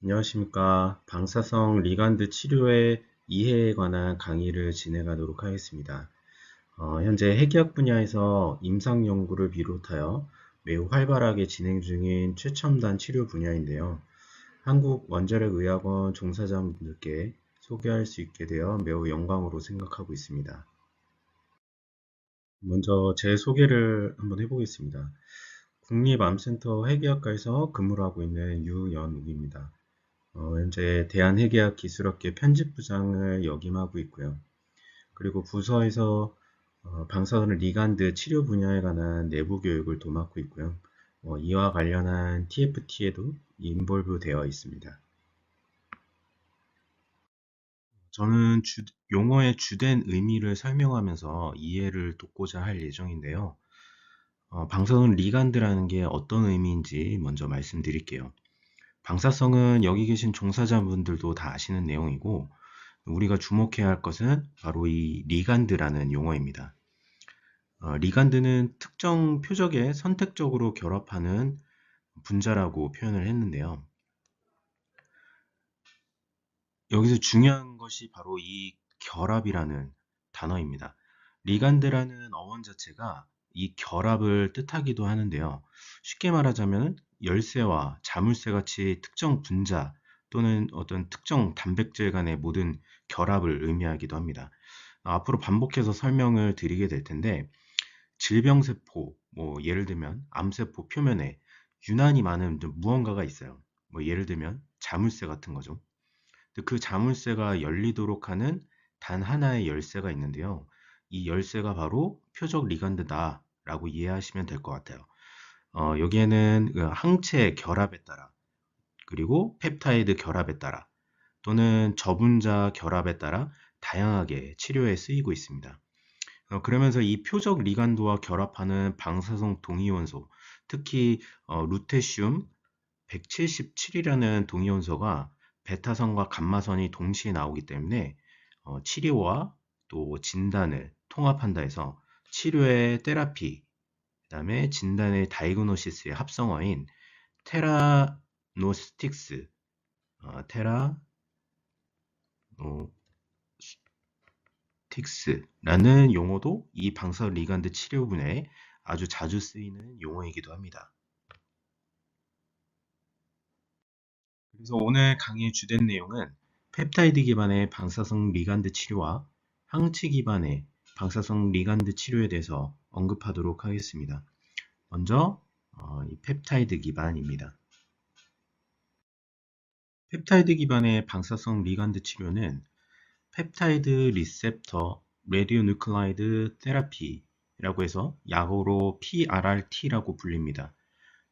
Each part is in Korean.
안녕하십니까. 방사성 리간드 치료의 이해에 관한 강의를 진행하도록 하겠습니다. 현재 핵의학 분야에서 임상 연구를 비롯하여 매우 활발하게 진행 중인 최첨단 치료 분야인데요. 한국원자력의학원 종사자분들께 소개할 수 있게 되어 매우 영광으로 생각하고 있습니다. 먼저 제 소개를 한번 해보겠습니다. 국립암센터 핵의학과에서 근무를 하고 있는 유연욱입니다. 현재 대한핵의학기술학회 편집부장을 역임하고 있고요. 그리고 부서에서 방사선 리간드 치료 분야에 관한 내부 교육을 도맡고 있고요. 이와 관련한 TFT에도 인볼브 되어 있습니다. 저는 용어의 주된 의미를 설명하면서 이해를 돕고자 할 예정인데요. 방사선 리간드라는 게 어떤 의미인지 먼저 말씀드릴게요. 방사성은 여기 계신 종사자분들도 다 아시는 내용이고, 우리가 주목해야 할 것은 바로 이 리간드라는 용어입니다. 리간드는 특정 표적에 선택적으로 결합하는 분자라고 표현을 했는데요. 여기서 중요한 것이 바로 이 결합이라는 단어입니다. 리간드라는 어원 자체가 이 결합을 뜻하기도 하는데요. 쉽게 말하자면 열쇠와 자물쇠 같이 특정 분자 또는 어떤 특정 단백질 간의 모든 결합을 의미하기도 합니다. 앞으로 반복해서 설명을 드리게 될 텐데, 질병세포, 뭐 예를 들면 암세포 표면에 유난히 많은 무언가가 있어요. 뭐 예를 들면 자물쇠 같은 거죠. 그 자물쇠가 열리도록 하는 단 하나의 열쇠가 있는데요. 이 열쇠가 바로 표적 리간드다 라고 이해하시면 될 것 같아요. 여기에는 그 항체 결합에 따라, 그리고 펩타이드 결합에 따라, 또는 저분자 결합에 따라 다양하게 치료에 쓰이고 있습니다. 그러면서 이 표적 리간드와 결합하는 방사성 동위원소, 특히 루테슘 177이라는 동위원소가 베타선과 감마선이 동시에 나오기 때문에 치료와 또 진단을 통합한다 해서 치료의 테라피, 그다음에 진단의 다이그노시스의 합성어인 테라노스틱스, 테라노틱스라는 용어도 이 방사선 리간드 치료 분야에 아주 자주 쓰이는 용어이기도 합니다. 그래서 오늘 강의의 주된 내용은 펩타이드 기반의 방사성 리간드 치료와 항체 기반의 방사성 리간드 치료에 대해서 언급하도록 하겠습니다. 먼저 이 펩타이드 기반입니다. 펩타이드 기반의 방사성 리간드 치료는 펩타이드 리셉터 레디오뉴클라이드 테라피라고 해서 약어로 PRRT라고 불립니다.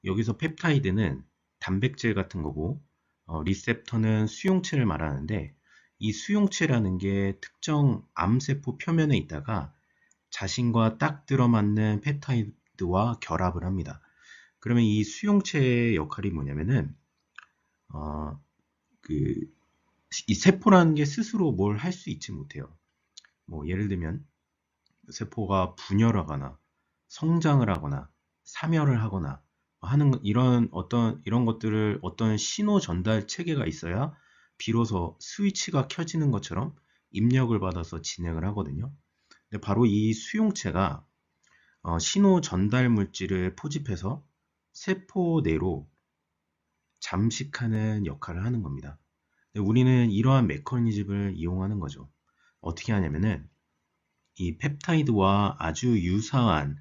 여기서 펩타이드는 단백질 같은 거고, 리셉터는 수용체를 말하는데, 이 수용체라는 게 특정 암세포 표면에 있다가 자신과 딱 들어맞는 펩타이드와 결합을 합니다. 그러면 이 수용체의 역할이 뭐냐면은, 어, 그, 이 세포라는 게 스스로 뭘 할 수 있지 못해요. 뭐, 예를 들면, 세포가 분열하거나, 성장을 하거나, 사멸을 하거나, 하는 이런 것들을 어떤 신호 전달 체계가 있어야 비로소 스위치가 켜지는 것처럼 입력을 받아서 진행을 하거든요. 근데 바로 이 수용체가 신호 전달 물질을 포집해서 세포 내로 잠식하는 역할을 하는 겁니다. 근데 우리는 이러한 메커니즘을 이용하는 거죠. 어떻게 하냐면은 이 펩타이드와 아주 유사한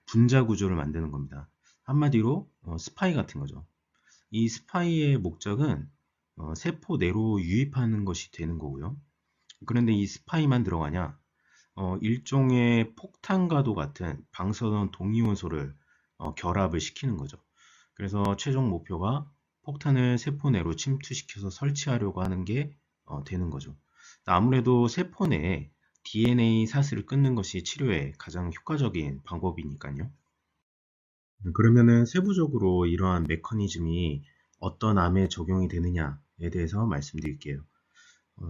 분자 구조를 만드는 겁니다. 한마디로 스파이 같은 거죠. 이 스파이의 목적은 세포 내로 유입하는 것이 되는 거고요. 그런데 이 스파이만 들어가냐? 일종의 폭탄과도 같은 방사선 동위원소를 결합을 시키는 거죠. 그래서 최종 목표가 폭탄을 세포 내로 침투시켜서 설치하려고 하는 게 되는 거죠. 아무래도 세포 내에 DNA 사슬을 끊는 것이 치료에 가장 효과적인 방법이니까요. 그러면은 세부적으로 이러한 메커니즘이 어떤 암에 적용이 되느냐에 대해서 말씀드릴게요.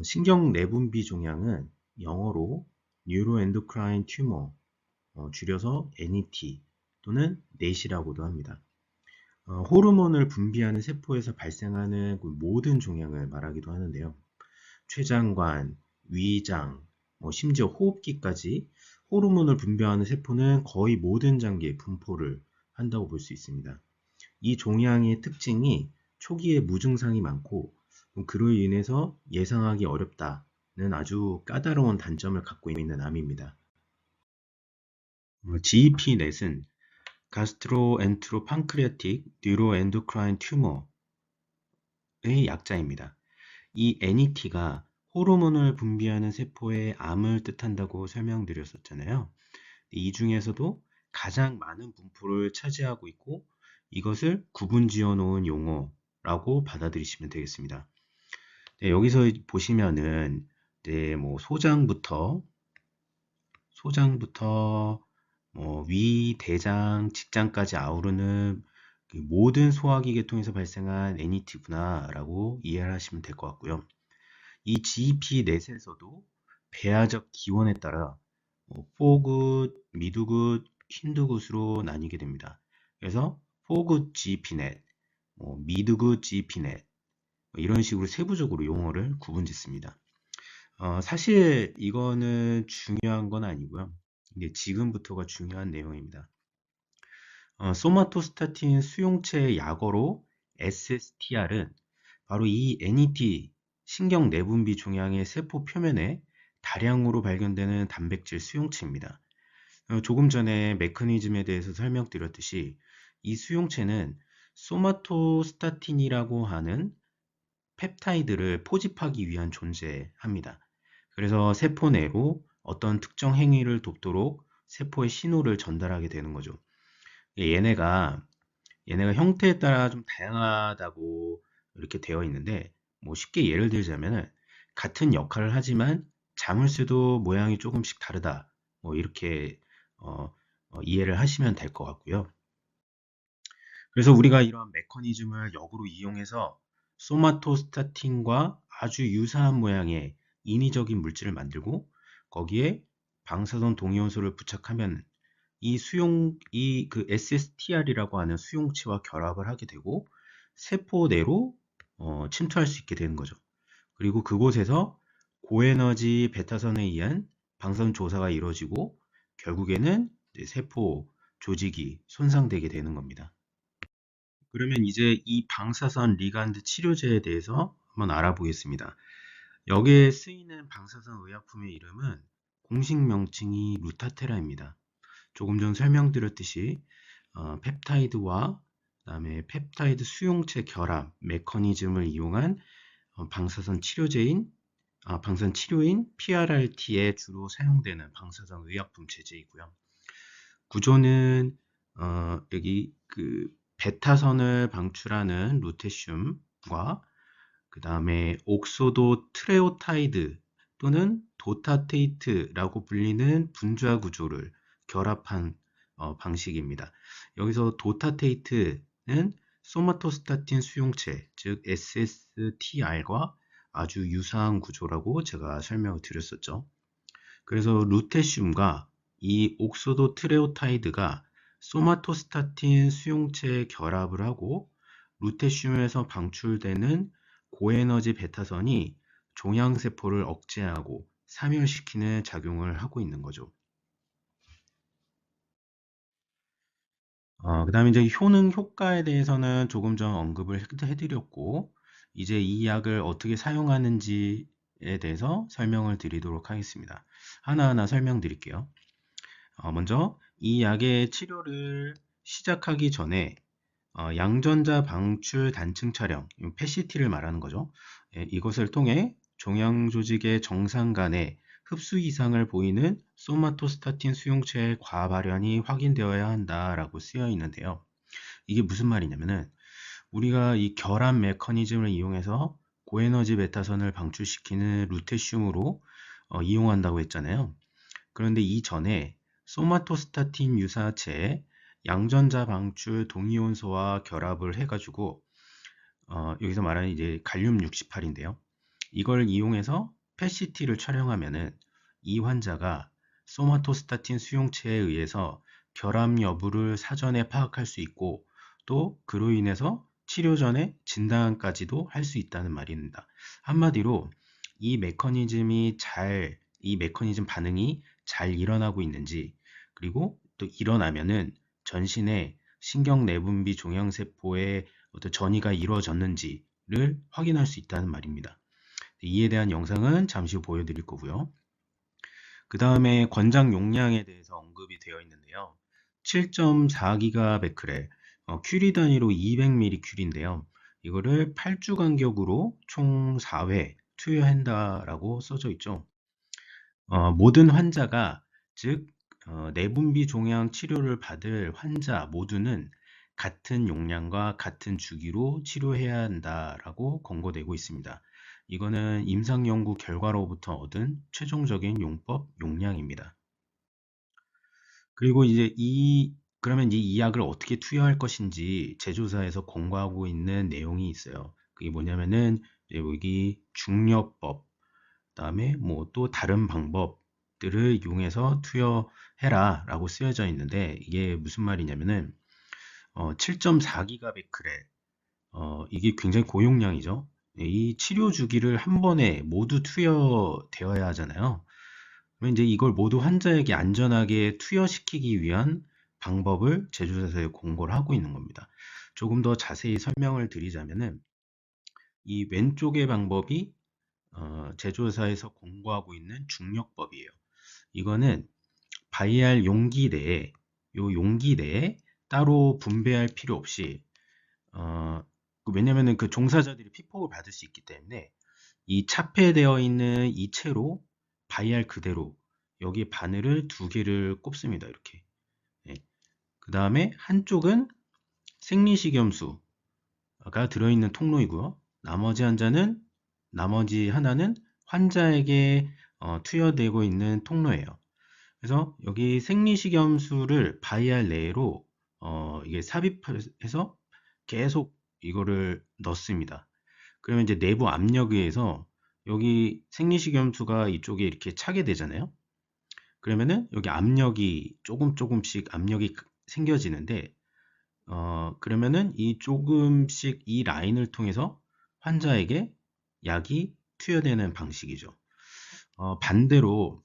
신경 내분비 종양은 영어로 Neuroendocrine Tumor, 줄여서 NET 또는 NET이라고도 합니다. 호르몬을 분비하는 세포에서 발생하는 그 모든 종양을 말하기도 하는데요. 췌장관, 위장, 심지어 호흡기까지 호르몬을 분비하는 세포는 거의 모든 장기에 분포를 한다고 볼 수 있습니다. 이 종양의 특징이 초기에 무증상이 많고 그로 인해서 예상하기 어렵다는 아주 까다로운 단점을 갖고 있는 암입니다. GEP-넷은 가스트로엔테로판크리아틱 뉴로엔도크라인 튜머의 약자입니다. 이 NET가 호르몬을 분비하는 세포의 암을 뜻한다고 설명드렸었잖아요. 이 중에서도 가장 많은 분포를 차지하고 있고 이것을 구분 지어 놓은 용어라고 받아들이시면 되겠습니다. 네, 여기서 보시면은 소장부터 위, 대장, 직장까지 아우르는 그 모든 소화기 계통에서 발생한 NET구나라고 이해를 하시면 될 것 같고요. 이 GP-넷에서도 배아적 기원에 따라 포굿, 미드굿, 힌드굿으로 나뉘게 됩니다. 그래서 포굿 GP-넷, 미드굿 GP-넷 이런 식으로 세부적으로 용어를 구분짓습니다. 사실 이거는 중요한 건 아니고요. 근데 지금부터가 중요한 내용입니다. 소마토스타틴 수용체 약어로 SSTR은 바로 이 NET 신경 내분비 종양의 세포 표면에 다량으로 발견되는 단백질 수용체입니다. 조금 전에 메커니즘에 대해서 설명드렸듯이 이 수용체는 소마토스타틴이라고 하는 펩타이드를 포집하기 위한 존재합니다. 그래서 세포 내로 어떤 특정 행위를 돕도록 세포에 신호를 전달하게 되는 거죠. 얘네가 형태에 따라 좀 다양하다고 이렇게 되어 있는데 쉽게 예를 들자면 같은 역할을 하지만 자물쇠도 모양이 조금씩 다르다. 이렇게 이해를 하시면 될 것 같고요. 그래서 우리가 이런 메커니즘을 역으로 이용해서 소마토스타틴과 아주 유사한 모양의 인위적인 물질을 만들고 거기에 방사선 동위원소를 부착하면 이 SSTR이라고 하는 수용체와 결합을 하게 되고 세포 내로 침투할 수 있게 되는 거죠. 그리고 그곳에서 고에너지 베타선에 의한 방사선 조사가 이루어지고 결국에는 세포 조직이 손상되게 되는 겁니다. 그러면 이제 이 방사선 리간드 치료제에 대해서 한번 알아보겠습니다. 여기에 쓰이는 방사선 의약품의 이름은 공식 명칭이 루타테라입니다. 조금 전 설명드렸듯이 펩타이드와 그다음에 펩타이드 수용체 결합 메커니즘을 이용한 방사선 치료인 PRRT에 주로 사용되는 방사선 의약품 제제이고요. 구조는 여기 그 베타선을 방출하는 루테슘과 그 다음에 옥소도 트레오타이드 또는 도타테이트라고 불리는 분자 구조를 결합한 방식입니다. 여기서 도타테이트는 소마토스타틴 수용체, 즉 SSTR과 아주 유사한 구조라고 제가 설명을 드렸었죠. 그래서 루테슘과 이 옥소도 트레오타이드가 소마토스타틴 수용체에 결합을 하고 루테슘에서 방출되는 고에너지 베타선이 종양세포를 억제하고 사멸시키는 작용을 하고 있는 거죠. 그 다음에 이제 효능 효과에 대해서는 조금 전 언급을 해드렸고, 이제 이 약을 어떻게 사용하는지에 대해서 설명을 드리도록 하겠습니다. 하나하나 설명드릴게요. 먼저 이 약의 치료를 시작하기 전에 양전자 방출 단층 촬영, PET를 말하는 거죠. 이것을 통해 종양 조직의 정상 간에 흡수 이상을 보이는 소마토스타틴 수용체의 과발현이 확인되어야 한다라고 쓰여 있는데요. 이게 무슨 말이냐면은 우리가 이 결합 메커니즘을 이용해서 고에너지 베타선을 방출시키는 루테슘으로 이용한다고 했잖아요. 그런데 이전에 소마토스타틴 유사체에 양전자 방출 동이온소와 결합을 해가지고 여기서 말하는 이제 갈륨 68인데요. 이걸 이용해서 PET를 촬영하면은 이 환자가 소마토스타틴 수용체에 의해서 결합 여부를 사전에 파악할 수 있고 또 그로 인해서 치료 전에 진단까지도 할 수 있다는 말입니다. 한마디로 이 메커니즘 반응이 잘 일어나고 있는지, 그리고 또 일어나면은 전신의 신경 내분비 종양세포의 어떤 전이가 이루어졌는지를 확인할 수 있다는 말입니다. 이에 대한 영상은 잠시 후 보여드릴 거고요. 그 다음에 권장 용량에 대해서 언급이 되어 있는데요. 7.4GBq, 큐리 단위로 200ml 큐리인데요. 이거를 8주 간격으로 총 4회 투여한다라고 써져 있죠. 모든 환자가, 즉 내분비 종양 치료를 받을 환자 모두는 같은 용량과 같은 주기로 치료해야 한다라고 권고되고 있습니다. 이거는 임상 연구 결과로부터 얻은 최종적인 용법 용량입니다. 그리고 이제 그러면 이 약을 어떻게 투여할 것인지 제조사에서 권고하고 있는 내용이 있어요. 그게 뭐냐면은 이제 여기 중요법, 그다음에 뭐 또 다른 방법들을 이용해서 투여해라 라고 쓰여져 있는데, 이게 무슨 말이냐면은 7.4GBq, 이게 굉장히 고용량이죠. 이 치료 주기를 한 번에 모두 투여되어야 하잖아요. 그러면 이제 이걸 모두 환자에게 안전하게 투여시키기 위한 방법을 제조사에 공고를 하고 있는 겁니다. 조금 더 자세히 설명을 드리자면은, 이 왼쪽의 방법이 제조사에서 공고하고 있는 중력법이에요. 이거는 바이알 용기 내에, 요 용기 내에 따로 분배할 필요 없이, 왜냐면은 그 종사자들이 피폭을 받을 수 있기 때문에 이 차폐되어 있는 이 채로 바이알 그대로 여기 바늘을 두 개를 꼽습니다. 이렇게. 예. 그 다음에 한쪽은 생리식염수가 들어있는 통로이고요. 나머지 하나는 환자에게 투여되고 있는 통로예요. 그래서 여기 생리식염수를 바이알 내로 이게 삽입해서 계속 이거를 넣습니다. 그러면 이제 내부 압력에 의해서 여기 생리식염수가 이쪽에 이렇게 차게 되잖아요. 그러면은 여기 압력이 조금씩 압력이 생겨지는데, 그러면은 이 조금씩 이 라인을 통해서 환자에게 약이 투여되는 방식이죠. 반대로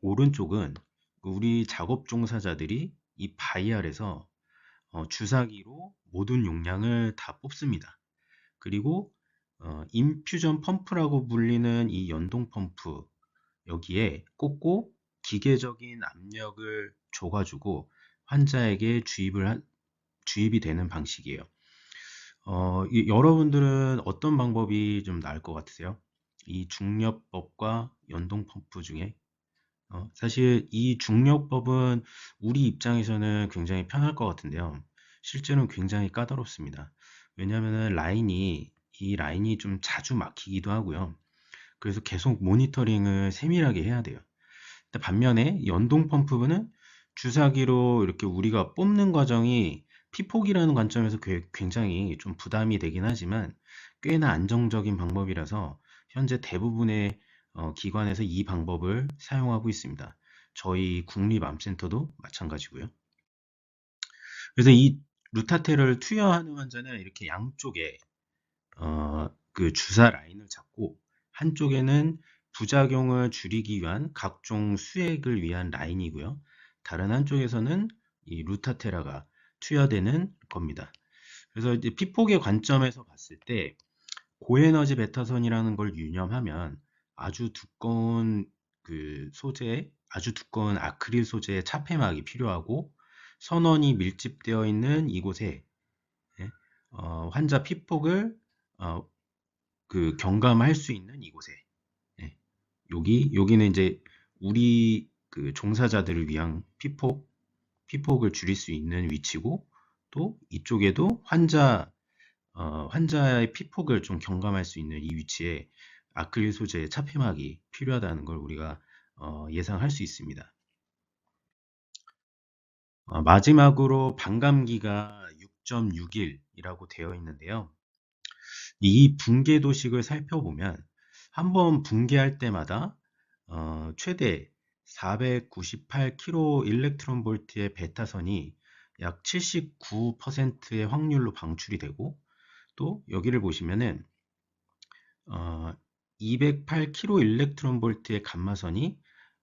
오른쪽은 우리 작업 종사자들이 이 바이알에서 주사기로 모든 용량을 다 뽑습니다. 그리고 인퓨전 펌프라고 불리는 이 연동 펌프 여기에 꽂고 기계적인 압력을 줘가지고 환자에게 주입이 되는 방식이에요. 여러분들은 어떤 방법이 좀 나을 것 같으세요? 이 중력법과 연동 펌프 중에? 사실 이 중력법은 우리 입장에서는 굉장히 편할 것 같은데요. 실제로는 굉장히 까다롭습니다. 왜냐하면 이 라인이 좀 자주 막히기도 하고요. 그래서 계속 모니터링을 세밀하게 해야 돼요. 근데 반면에 연동 펌프는 주사기로 이렇게 우리가 뽑는 과정이 피폭이라는 관점에서 굉장히 좀 부담이 되긴 하지만 꽤나 안정적인 방법이라서 현재 대부분의 기관에서 이 방법을 사용하고 있습니다. 저희 국립암센터도 마찬가지고요. 그래서 이 루타테를 투여하는 환자는 이렇게 양쪽에 그 주사 라인을 잡고, 한쪽에는 부작용을 줄이기 위한 각종 수액을 위한 라인이고요. 다른 한쪽에서는 이 루타테라가 투여되는 겁니다. 그래서 이제 피폭의 관점에서 봤을 때 고에너지 베타선이라는 걸 유념하면 아주 두꺼운 아크릴 소재의 차폐막이 필요하고, 선원이 밀집되어 있는 이곳에 예, 환자 피폭을 어, 경감할 수 있는 이곳에, 예, 여기는 이제 우리 그 종사자들을 위한 피폭을 줄일 수 있는 위치고, 또 이쪽에도 환자의 피폭을 좀 경감할 수 있는 이 위치에 아크릴 소재의 차폐막이 필요하다는 걸 우리가 예상할 수 있습니다. 마지막으로 반감기가 6.6일이라고 되어 있는데요. 이 붕괴 도식을 살펴보면 한 번 붕괴할 때마다 최대 498kV 일렉트론 볼트의 베타선이 약 79%의 확률로 방출이 되고, 또 여기를 보시면은 208kV 일렉트론 볼트의 감마선이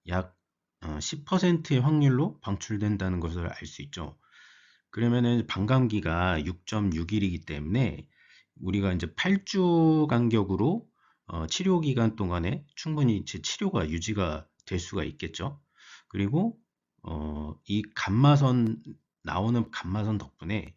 약 10%의 확률로 방출된다는 것을 알 수 있죠. 그러면은 반감기가 6.6일이기 때문에 우리가 이제 8주 간격으로 치료 기간 동안에 충분히 이제 치료가 유지가 될 수가 있겠죠. 그리고 이 감마선 나오는 감마선 덕분에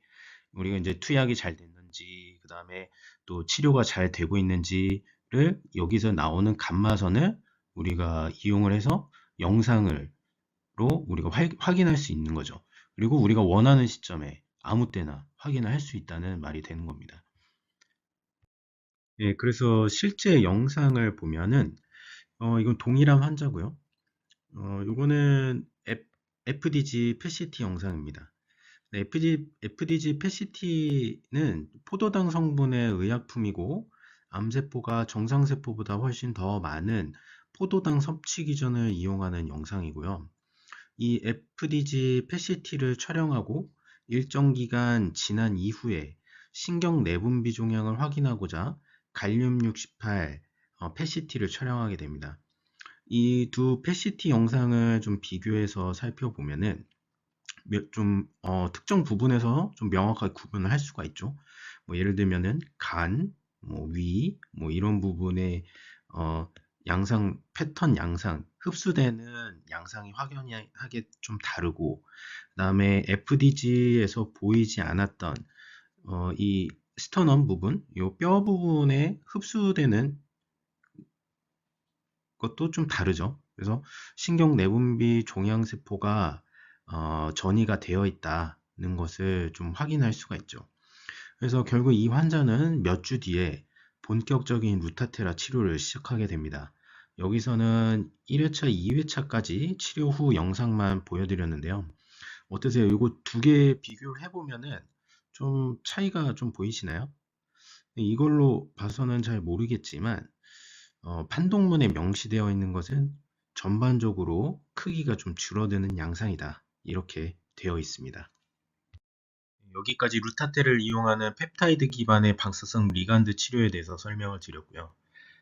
우리가 이제 투약이 잘 됐는지, 그 다음에 또 치료가 잘 되고 있는지를 여기서 나오는 감마선을 우리가 이용을 해서 영상으로 우리가 확인할 수 있는 거죠. 그리고 우리가 원하는 시점에 아무 때나 확인을 할 수 있다는 말이 되는 겁니다. 예, 그래서 실제 영상을 보면은, 이건 동일한 환자고요. 요거는 FDG PET 영상입니다. 네, FDG PET는 포도당 성분의 의약품이고, 암세포가 정상세포보다 훨씬 더 많은 포도당 섭취 기전을 이용하는 영상이고요. 이 FDG PET를 촬영하고 일정 기간 지난 이후에 신경 내분비 종양을 확인하고자 갈륨 68 PET를 촬영하게 됩니다. 이 두 PET 영상을 좀 비교해서 살펴보면은 좀 특정 부분에서 좀 명확하게 구분을 할 수가 있죠. 뭐 예를 들면은 간, 뭐 위, 뭐 이런 부분에 양상 패턴 양상 흡수되는 양상이 확연하게 좀 다르고, 그다음에 FDG에서 보이지 않았던 이 스터넘 부분, 이 뼈 부분에 흡수되는 것도 좀 다르죠. 그래서 신경 내분비 종양세포가 전이가 되어 있다는 것을 좀 확인할 수가 있죠. 그래서 결국 이 환자는 몇 주 뒤에 본격적인 루타테라 치료를 시작하게 됩니다. 여기서는 1회차, 2회차까지 치료 후 영상만 보여드렸는데요. 어떠세요? 이거 두 개 비교를 해보면은 좀 차이가 좀 보이시나요? 이걸로 봐서는 잘 모르겠지만 판독문에 명시되어 있는 것은 전반적으로 크기가 좀 줄어드는 양상이다, 이렇게 되어 있습니다. 여기까지 루타테를 이용하는 펩타이드 기반의 방사성 리간드 치료에 대해서 설명을 드렸고요.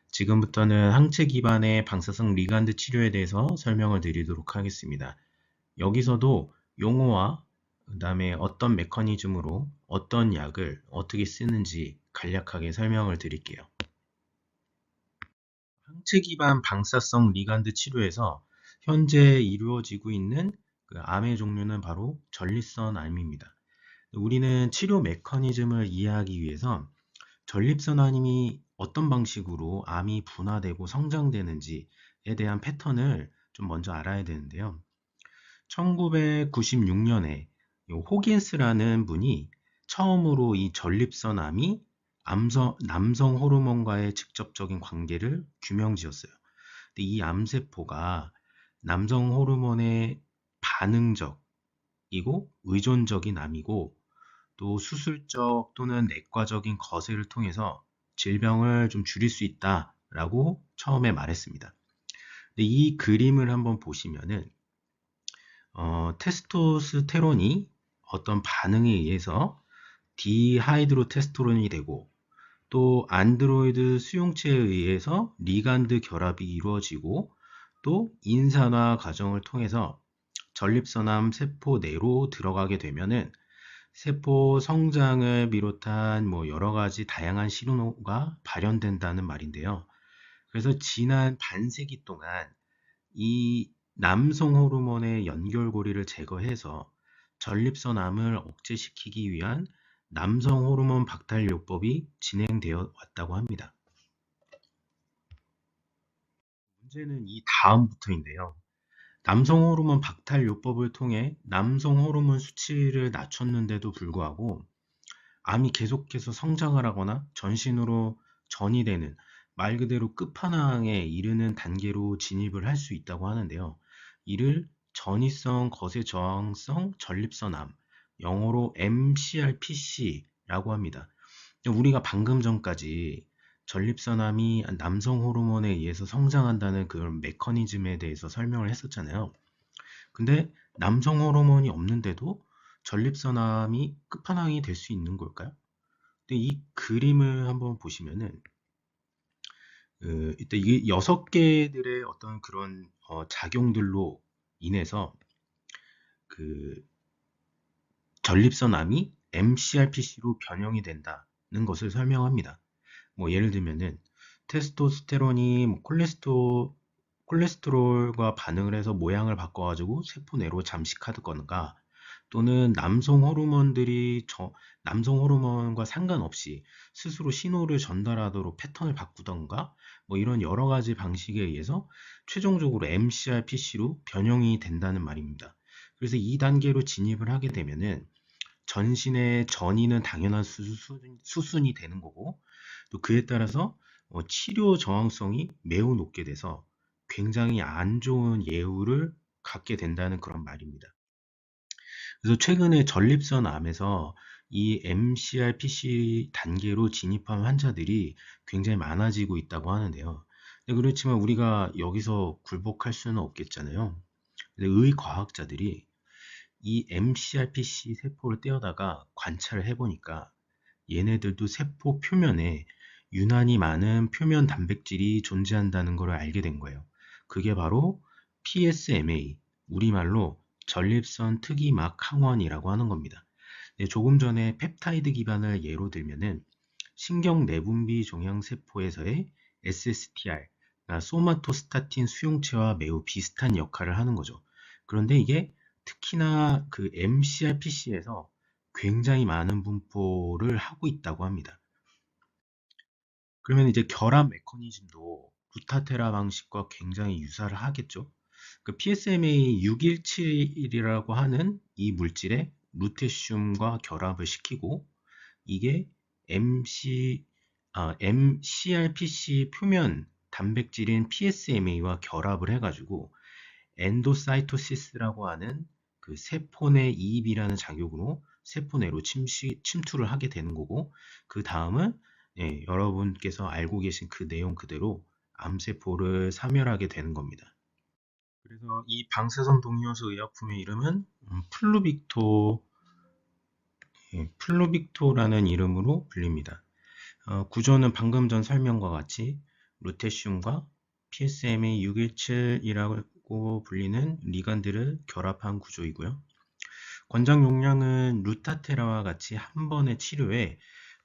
지금부터는 항체 기반의 방사성 리간드 치료에 대해서 설명을 드리도록 하겠습니다. 여기서도 용어와 그다음에 어떤 메커니즘으로 어떤 약을 어떻게 쓰는지 간략하게 설명을 드릴게요. 항체 기반 방사성 리간드 치료에서 현재 이루어지고 있는 그 암의 종류는 바로 전립선 암입니다. 우리는 치료 메커니즘을 이해하기 위해서 전립선 암이 어떤 방식으로 암이 분화되고 성장되는지에 대한 패턴을 좀 먼저 알아야 되는데요. 1996년에 호긴스라는 분이 처음으로 이 전립선 암이 남성 호르몬과의 직접적인 관계를 규명지었어요. 근데 이 암세포가 남성 호르몬에 반응적이고 의존적인 암이고, 또 수술적 또는 내과적인 거세를 통해서 질병을 좀 줄일 수 있다라고 처음에 말했습니다. 근데 이 그림을 한번 보시면은 테스토스테론이 어떤 반응에 의해서 디하이드로테스토론이 되고, 또 안드로이드 수용체에 의해서 리간드 결합이 이루어지고, 또 인산화 과정을 통해서 전립선암 세포 내로 들어가게 되면은 세포 성장을 비롯한 뭐 여러 가지 다양한 신호가 발현된다는 말인데요. 그래서 지난 반세기 동안 이 남성 호르몬의 연결고리를 제거해서 전립선암을 억제시키기 위한 남성 호르몬 박탈요법이 진행되어 왔다고 합니다. 문제는 이 다음부터인데요. 남성 호르몬 박탈요법을 통해 남성 호르몬 수치를 낮췄는데도 불구하고 암이 계속해서 성장을 하거나 전신으로 전이되는, 말 그대로 끝판왕에 이르는 단계로 진입을 할 수 있다고 하는데요. 이를 전이성 거세 저항성 전립선암, 영어로 MCRPC라고 합니다. 우리가 방금 전까지 전립선암이 남성 호르몬에 의해서 성장한다는 그런 메커니즘에 대해서 설명을 했었잖아요. 근데 남성 호르몬이 없는데도 전립선암이 끝판왕이 될 수 있는 걸까요? 근데 이 그림을 한번 보시면은 일단 이게 6개들의 어떤 그런 작용들로 인해서 그 전립선암이 MCRPC로 변형이 된다는 것을 설명합니다. 뭐 예를 들면은 테스토스테론이 뭐 콜레스테롤과 반응을 해서 모양을 바꿔가지고 세포 내로 잠식하거나 또는 남성 호르몬과 상관없이 스스로 신호를 전달하도록 패턴을 바꾸던가 뭐 이런 여러 가지 방식에 의해서 최종적으로 MCRPC로 변형이 된다는 말입니다. 그래서 이 단계로 진입을 하게 되면은 전신의 전이는 당연한 수순이 되는 거고 또 그에 따라서 치료 저항성이 매우 높게 돼서 굉장히 안 좋은 예후를 갖게 된다는 그런 말입니다. 그래서 최근에 전립선 암에서 이 MCRPC 단계로 진입한 환자들이 굉장히 많아지고 있다고 하는데요. 근데 그렇지만 우리가 여기서 굴복할 수는 없겠잖아요. 근데 의과학자들이 이 MCRPC 세포를 떼어다가 관찰을 해보니까 얘네들도 세포 표면에 유난히 많은 표면 단백질이 존재한다는 걸 알게 된 거예요. 그게 바로 PSMA, 우리말로 전립선 특이막 항원이라고 하는 겁니다. 네, 조금 전에 펩타이드 기반을 예로 들면은 신경 내분비 종양 세포에서의 SSTR, 소마토스타틴 수용체와 매우 비슷한 역할을 하는 거죠. 그런데 이게 특히나 그 MCRPC에서 굉장히 많은 분포를 하고 있다고 합니다. 그러면 이제 결합 메커니즘도 루타테라 방식과 굉장히 유사를 하겠죠. 그 PSMA 617이라고 하는 이 물질에 루테슘과 결합을 시키고 이게 MCRPC 표면 단백질인 PSMA와 결합을 해가지고 엔도사이토시스라고 하는 그 세포 내 이입이라는 작용으로 세포 내로 침투를 하게 되는 거고 그 다음은 여러분께서 알고 계신 그 내용 그대로 암세포를 사멸하게 되는 겁니다. 그래서 이 방사선 동요소 의약품의 이름은 플루빅토라는 이름으로 불립니다. 구조는 방금 전 설명과 같이 루테슘과 PSMA617이라고 불리는 리간드를 결합한 구조이고요. 권장 용량은 루타테라와 같이 한 번의 치료에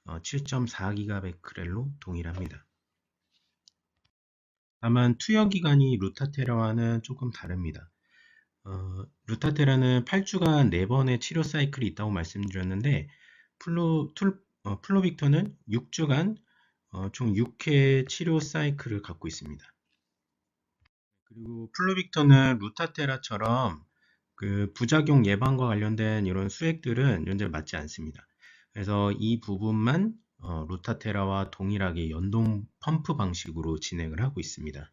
7.4기가베크렐로 동일합니다. 다만 투여 기간이 루타테라와는 조금 다릅니다. 루타테라는 8주간 4번의 치료 사이클이 있다고 말씀드렸는데 플로빅토는 6주간 총 6회 치료 사이클을 갖고 있습니다. 그리고 플로빅토는 루타테라처럼 그 부작용 예방과 관련된 이런 수액들은 현재 맞지 않습니다. 그래서 이 부분만 루타테라와 동일하게 연동 펌프 방식으로 진행을 하고 있습니다.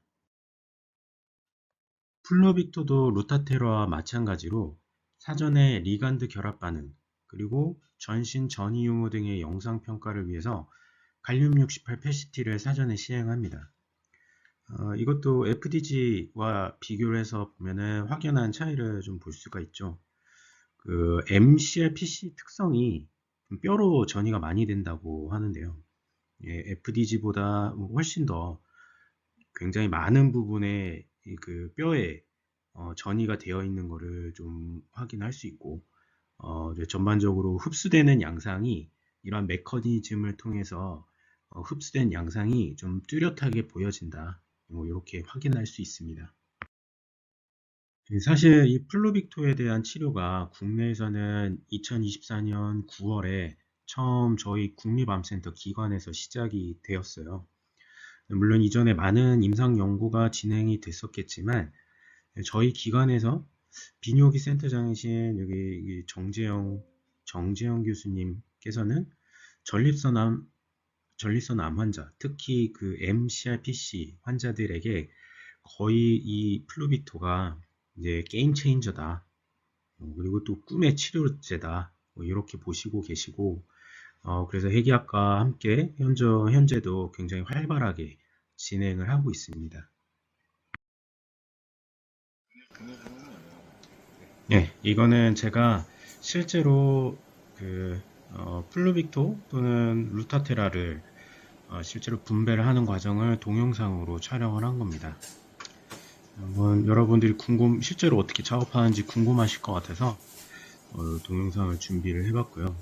플로빅토도 루타테라와 마찬가지로 사전에 리간드 결합 반응, 그리고 전신 전이 유무 등의 영상 평가를 위해서 갈륨 68 패시티를 사전에 시행합니다. 이것도 FDG와 비교를 해서 보면은 확연한 차이를 좀 볼 수가 있죠. 그 MCRPC 특성이 뼈로 전이가 많이 된다고 하는데요. FDG보다 훨씬 더 굉장히 많은 부분에 그 뼈에 전이가 되어 있는 것을 좀 확인할 수 있고 이제 전반적으로 흡수되는 양상이 이러한 메커니즘을 통해서 흡수된 양상이 좀 뚜렷하게 보여진다. 이렇게 확인할 수 있습니다. 사실 이 플루빅토에 대한 치료가 국내에서는 2024년 9월에 처음 저희 국립암센터 기관에서 시작이 되었어요. 물론 이전에 많은 임상 연구가 진행이 됐었겠지만 저희 기관에서 비뇨기 센터장이신 여기 정재영 교수님께서는 전립선암 환자, 특히 그 MCRPC 환자들에게 거의 이 플루빅토가 이제 게임 체인저다. 그리고 또 꿈의 치료제다. 이렇게 보시고 계시고, 그래서 해기학과 함께 현재도 굉장히 활발하게 진행을 하고 있습니다. 네, 이거는 제가 실제로 플루빅토 또는 루타테라를 실제로 분배를 하는 과정을 동영상으로 촬영을 한 겁니다. 한번 여러분들이 실제로 어떻게 작업하는지 궁금하실 것 같아서 동영상을 준비를 해봤고요.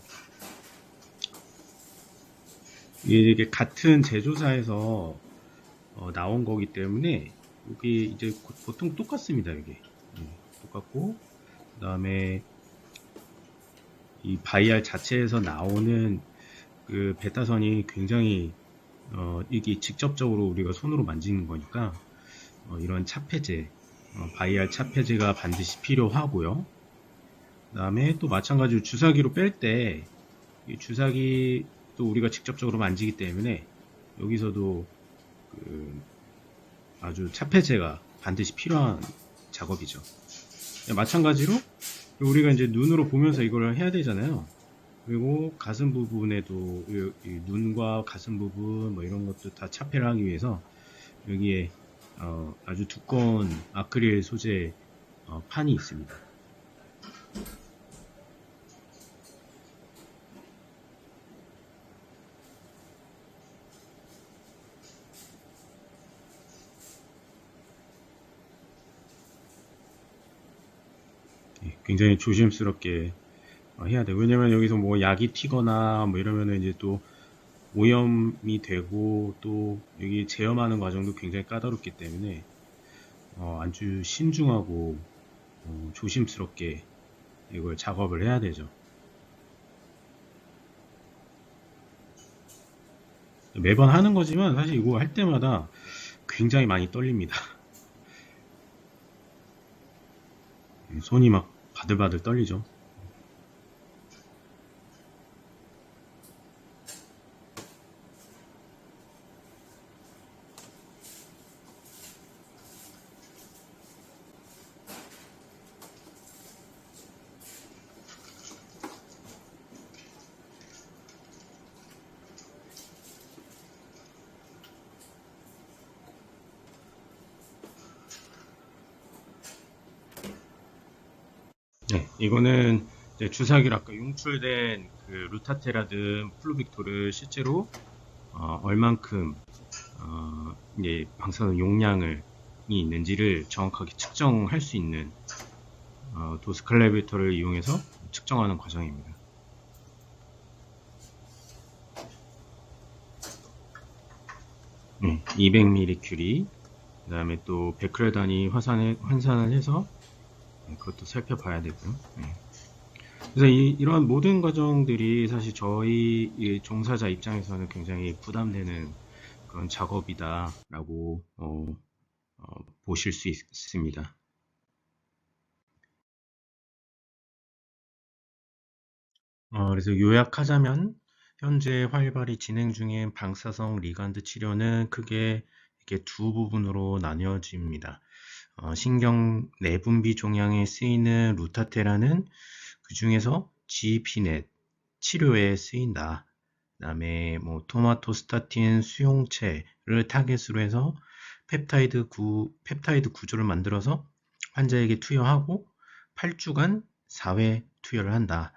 이게 같은 제조사에서 나온 거기 때문에 여기 이제 보통 똑같습니다. 이게 똑같고, 그 다음에 이 바이알 자체에서 나오는 그 베타선이 굉장히 이게 직접적으로 우리가 손으로 만지는 거니까 이런 차폐제, 바이알 차폐제가 반드시 필요하고요. 그 다음에 또 마찬가지로 주사기로 뺄 때 이 주사기 또 우리가 직접적으로 만지기 때문에 여기서도 아주 차폐제가 반드시 필요한 작업이죠. 마찬가지로 우리가 이제 눈으로 보면서 이걸 해야 되잖아요. 그리고 가슴 부분에도 이 눈과 가슴 부분 뭐 이런 것도 다 차폐를 하기 위해서 여기에 아주 두꺼운 아크릴 소재 판이 있습니다. 굉장히 조심스럽게 해야 돼요. 왜냐면 여기서 뭐 약이 튀거나 뭐 이러면은 이제 또 오염이 되고 또 여기 제염하는 과정도 굉장히 까다롭기 때문에 아주 신중하고 조심스럽게 이걸 작업을 해야 되죠. 매번 하는 거지만 사실 이거 할 때마다 굉장히 많이 떨립니다. 손이 막 바들바들 떨리죠. 네, 이거는 이제 주사기로 아까 용출된 그 루타테라든 플루빅토를 실제로 얼만큼 이제 방사선 용량을 이 있는지를 정확하게 측정할 수 있는 도스 칼리브레이터를 이용해서 측정하는 과정입니다. 네, 200mm 큐리, 그 다음에 또 베크레 단위 환산을 해서 그것도 살펴봐야 되고요. 네. 그래서 이러한 모든 과정들이 사실 저희 종사자 입장에서는 굉장히 부담되는 그런 작업이다라고 보실 수 있습니다. 그래서 요약하자면 현재 활발히 진행 중인 방사성 리간드 치료는 크게 이렇게 두 부분으로 나뉘어집니다. 신경 내분비 종양에 쓰이는 루타테라는 그 중에서 GP넷 치료에 쓰인다. 그다음에 뭐 토마토스타틴 수용체를 타겟으로 해서 펩타이드 구조를 만들어서 환자에게 투여하고 8주간 4회 투여를 한다.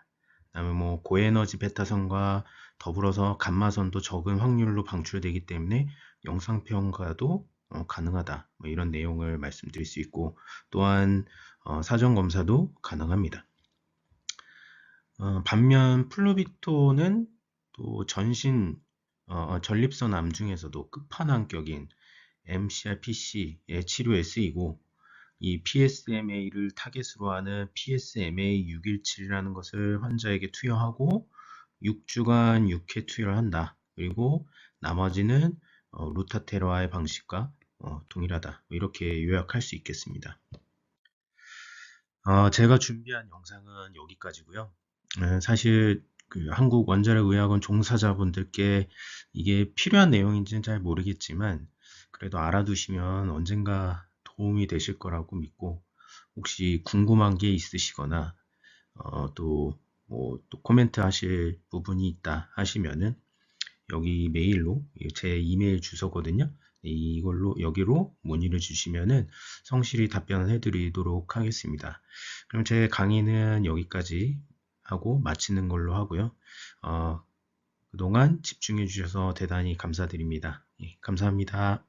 그다음에 뭐 고에너지 베타선과 더불어서 감마선도 적은 확률로 방출되기 때문에 영상평가도 가능하다. 뭐 이런 내용을 말씀드릴 수 있고, 또한 사전 검사도 가능합니다. 반면 플루비토는 또 전립선 암 중에서도 끝판왕격인 MCR-PC의 치료에 쓰이고, 이 PSMA를 타겟으로 하는 PSMA617이라는 것을 환자에게 투여하고 6주간 6회 투여를 한다. 그리고 나머지는 루타테라의 방식과 동일하다. 이렇게 요약할 수 있겠습니다. 제가 준비한 영상은 여기까지고요. 사실 한국 원자력의학원 종사자분들께 이게 필요한 내용인지는 잘 모르겠지만 그래도 알아두시면 언젠가 도움이 되실 거라고 믿고, 혹시 궁금한 게 있으시거나 또 코멘트 하실 부분이 있다 하시면은 여기 메일로, 제 이메일 주소거든요. 이걸로 여기로 문의를 주시면은 성실히 답변을 해드리도록 하겠습니다. 그럼 제 강의는 여기까지 하고 마치는 걸로 하고요. 그동안 집중해 주셔서 대단히 감사드립니다. 예, 감사합니다.